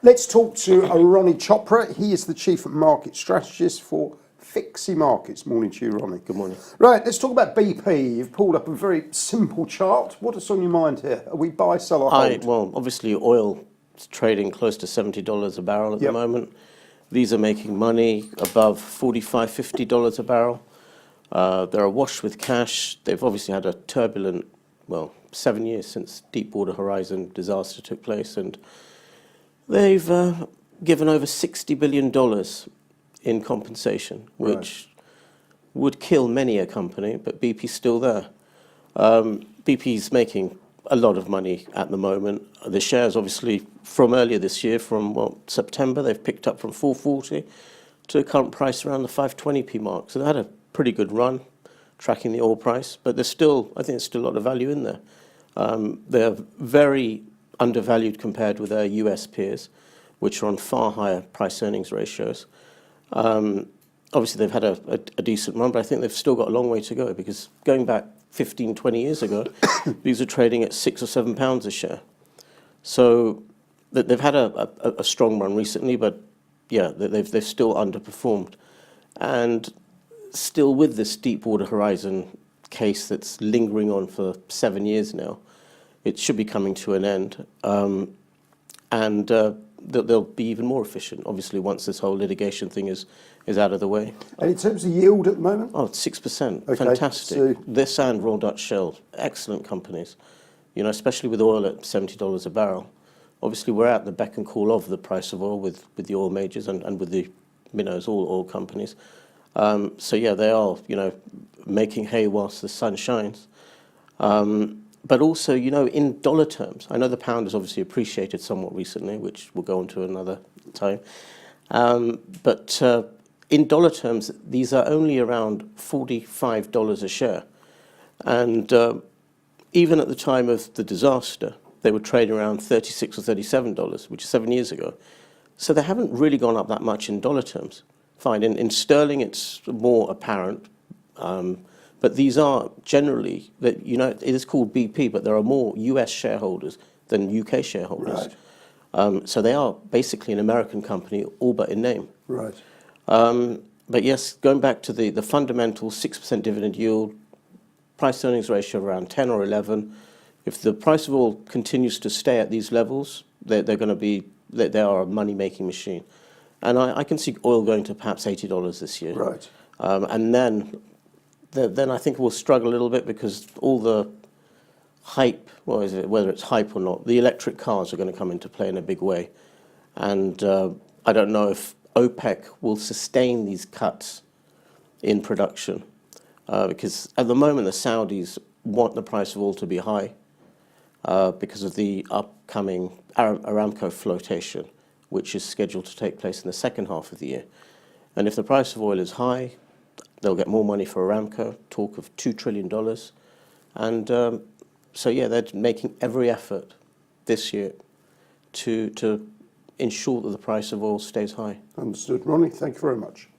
Let's talk to Ronnie Chopra. He is the Chief Market Strategist for FIXI Markets. Morning to you, Ronnie. Good morning. Right, let's talk about BP. You've pulled up a very simple chart. What is on your mind here? Are we buy, sell or hold? Well, obviously oil is trading close to $70 a barrel at the moment. These are making money above $45, $50 a barrel. They're awash with cash. They've obviously had a turbulent, 7 years since Deepwater Horizon disaster took place, and they've given over $60 billion in compensation, which would kill many a company, but BP's still there. BP's making a lot of money at the moment. The shares, obviously, from earlier this year, from September, they've picked up from 440 to a current price around the 520p mark. So they had a pretty good run tracking the oil price, but there's still, I think there's still a lot of value in there. They're very undervalued compared with their US peers, which are on far higher price-earnings ratios. Obviously, they've had a decent run, but I think they've still got a long way to go, because going back 15, 20 years ago, these are trading at £6 or £7 a share. So they've had a strong run recently, but yeah, they've still underperformed. And still with this Deepwater Horizon case that's lingering on for 7 years now, it should be coming to an end. They'll be even more efficient, obviously, once this whole litigation thing is out of the way. And in terms of yield at the moment? Oh, it's 6%. Okay, fantastic. so this and Royal Dutch Shell, excellent companies. You know, especially with oil at $70 a barrel. Obviously, we're at the beck and call of the price of oil with the oil majors and with the all oil companies. So yeah, they are, making hay whilst the sun shines. But also, in dollar terms, I know the pound has obviously appreciated somewhat recently, which we'll go on to another time. But in dollar terms, these are only around $45 a share. And even at the time of the disaster, they were trading around $36 or $37, which is 7 years ago. So they haven't really gone up that much in dollar terms. Fine, in sterling, it's more apparent. But these are generally, it is called BP, but there are more US shareholders than UK shareholders. Right. So they are basically an American company, all but in name. Right. But yes, going back to the fundamental 6% dividend yield, price earnings ratio around 10 or 11. If the price of oil continues to stay at these levels, they are a money-making machine. And I can see oil going to perhaps $80 this year. Right. And then I think we'll struggle a little bit, because all the hype, whether it's hype or not, the electric cars are going to come into play in a big way. And I don't know if OPEC will sustain these cuts in production, because at the moment the Saudis want the price of oil to be high because of the upcoming Aramco flotation, which is scheduled to take place in the second half of the year. And if the price of oil is high, they'll get more money for Aramco, talk of $2 trillion. And so, yeah, they're making every effort this year to ensure that the price of oil stays high. Understood. Ronnie, thank you very much.